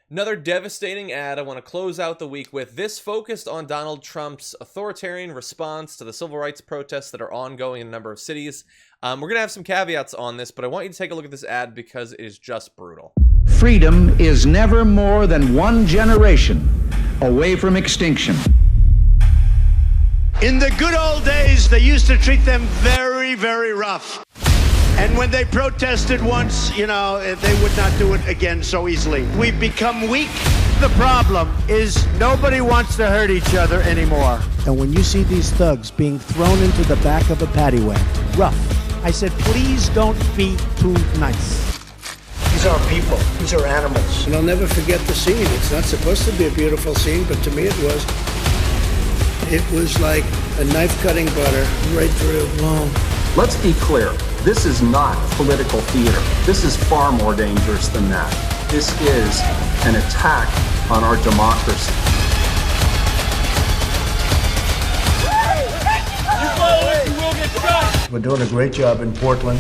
Another devastating ad I want to close out the week with. This focused on Donald Trump's authoritarian response to the civil rights protests that are ongoing in a number of cities. We're going to have some caveats on this, but I want you to take a look at this ad because it is just brutal. Freedom is never more than one generation away from extinction. In the good old days, they used to treat them very, very rough. And when they protested once, they would not do it again so easily. We've become weak. The problem is nobody wants to hurt each other anymore. And when you see these thugs being thrown into the back of a paddy wagon, rough, I said, please don't be too nice. These aren't people. These are animals. And I'll never forget the scene. It's not supposed to be a beautiful scene, but to me it was. It was like a knife cutting butter right through. Long. Let's be clear. This is not political theater. This is far more dangerous than that. This is an attack on our democracy. You will get shot. We're doing a great job in Portland.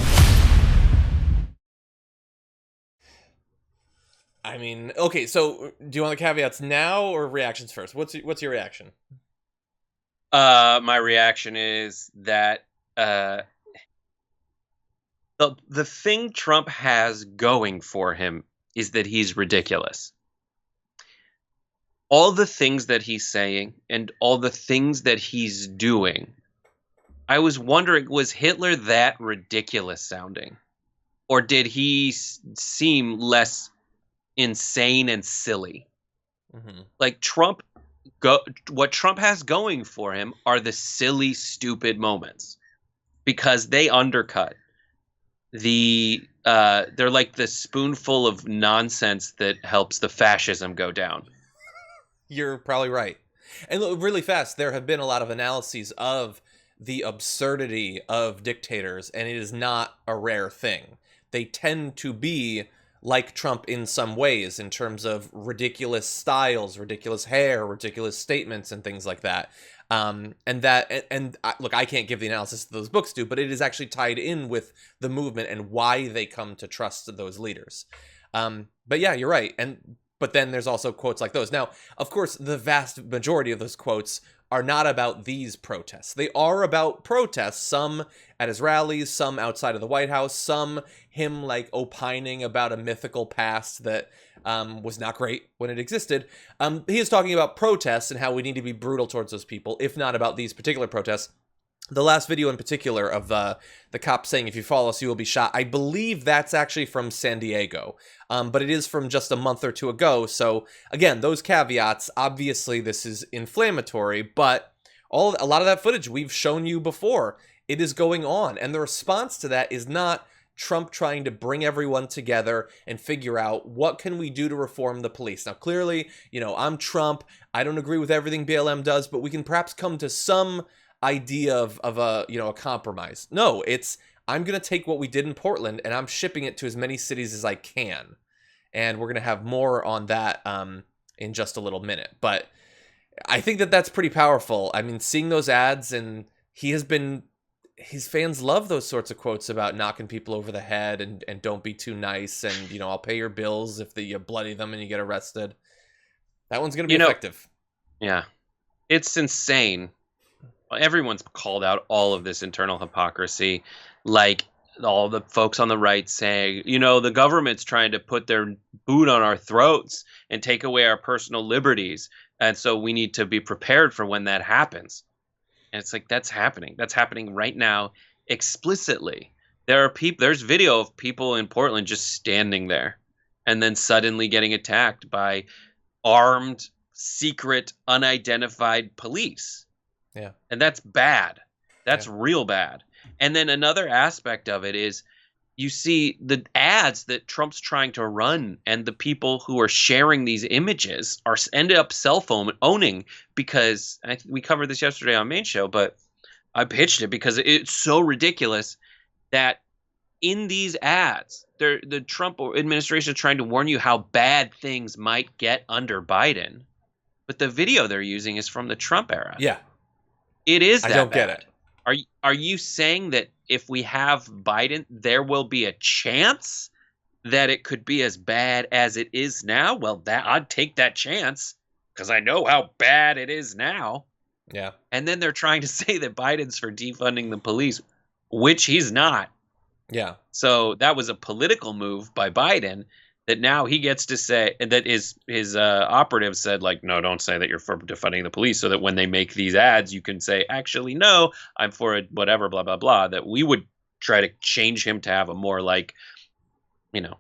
I mean, okay, so do you want the caveats now or reactions first? What's your reaction? My reaction is that the thing Trump has going for him is that he's ridiculous. All the things that he's saying and all the things that he's doing, I was wondering, was Hitler that ridiculous sounding? Or did he seem less insane and silly? Mm-hmm. Like what Trump has going for him are the silly, stupid moments because they undercut they're like the spoonful of nonsense that helps the fascism go down. You're probably right. And look, really fast, there have been a lot of analyses of the absurdity of dictators, and it is not a rare thing. They tend to be like Trump in some ways, in terms of ridiculous styles, ridiculous hair, ridiculous statements, and things like that. Look, I can't give the analysis that those books do, but it is actually tied in with the movement and why they come to trust those leaders. But yeah, you're right. But then there's also quotes like those. Now, of course, the vast majority of those quotes are not about these protests. They are about protests, some at his rallies, some outside of the White House, some him like opining about a mythical past that was not great when it existed. He is talking about protests and how we need to be brutal towards those people, if not about these particular protests. The last video in particular of the cop saying, if you follow us, you will be shot. I believe that's actually from San Diego, but it is from just a month or two ago. So again, those caveats, obviously this is inflammatory, but a lot of that footage we've shown you before. It is going on. And the response to that is not Trump trying to bring everyone together and figure out what can we do to reform the police. Now, clearly, I'm Trump. I don't agree with everything BLM does, but we can perhaps come to some idea of a compromise. No, it's I'm going to take what we did in Portland and I'm shipping it to as many cities as I can. And we're going to have more on that in just a little minute. But I think that that's pretty powerful. I mean, seeing those ads, and his fans love those sorts of quotes about knocking people over the head and don't be too nice. And, I'll pay your bills if you bloody them and you get arrested. That one's going to be effective. Yeah. It's insane. Everyone's called out all of this internal hypocrisy, like all the folks on the right saying, the government's trying to put their boot on our throats and take away our personal liberties. And so we need to be prepared for when that happens. And it's like, that's happening. That's happening right now explicitly. There's video of people in Portland just standing there and then suddenly getting attacked by armed, secret, unidentified police. Yeah. And that's bad. That's real bad. And then another aspect of it is you see the ads that Trump's trying to run, and the people who are sharing these images ended up cell phone owning, because we covered this yesterday on Main Show, but I pitched it because it's so ridiculous that in these ads, the Trump administration is trying to warn you how bad things might get under Biden. But the video they're using is from the Trump era. Yeah. It is that I don't bad. get it. Are you saying that if we have Biden, there will be a chance that it could be as bad as it is now, well, that I'd take that chance because I know how bad it is now. Yeah. And then they're trying to say that Biden's for defunding the police, which he's not. Yeah. So that was a political move by Biden that now he gets to say, and that his operative said, like, no, don't say that you're for defunding the police, so that when they make these ads, you can say, actually, no, I'm for it, whatever, blah, blah, blah. That we would try to change him to have a more like, you know,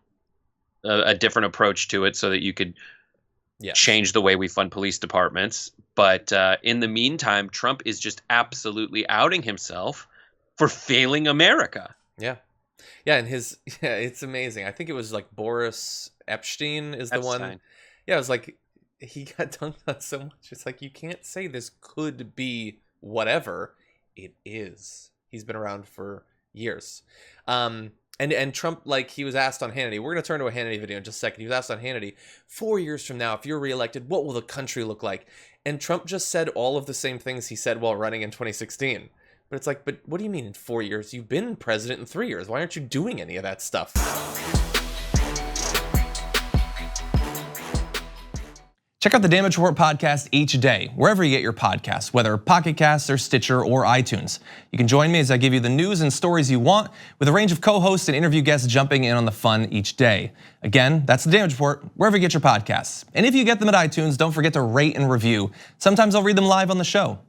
a different approach to it so that you could change the way we fund police departments. But in the meantime, Trump is just absolutely outing himself for failing America. Yeah. Yeah, and it's amazing. I think it was like Boris Epstein is the one. Yeah, it was like he got dunked on so much. It's like, you can't say this could be whatever. It is. He's been around for years. And Trump, like, he was asked on Hannity. We're going to turn to a Hannity video in just a second. He was asked on Hannity, 4 years from now, if you're reelected, what will the country look like? And Trump just said all of the same things he said while running in 2016. But it's like, but what do you mean in 4 years? You've been president in 3 years. Why aren't you doing any of that stuff? Check out the Damage Report podcast each day, wherever you get your podcasts, whether Pocket Casts or Stitcher or iTunes. You can join me as I give you the news and stories you want, with a range of co-hosts and interview guests jumping in on the fun each day. Again, that's the Damage Report, wherever you get your podcasts. And if you get them at iTunes, don't forget to rate and review. Sometimes I'll read them live on the show.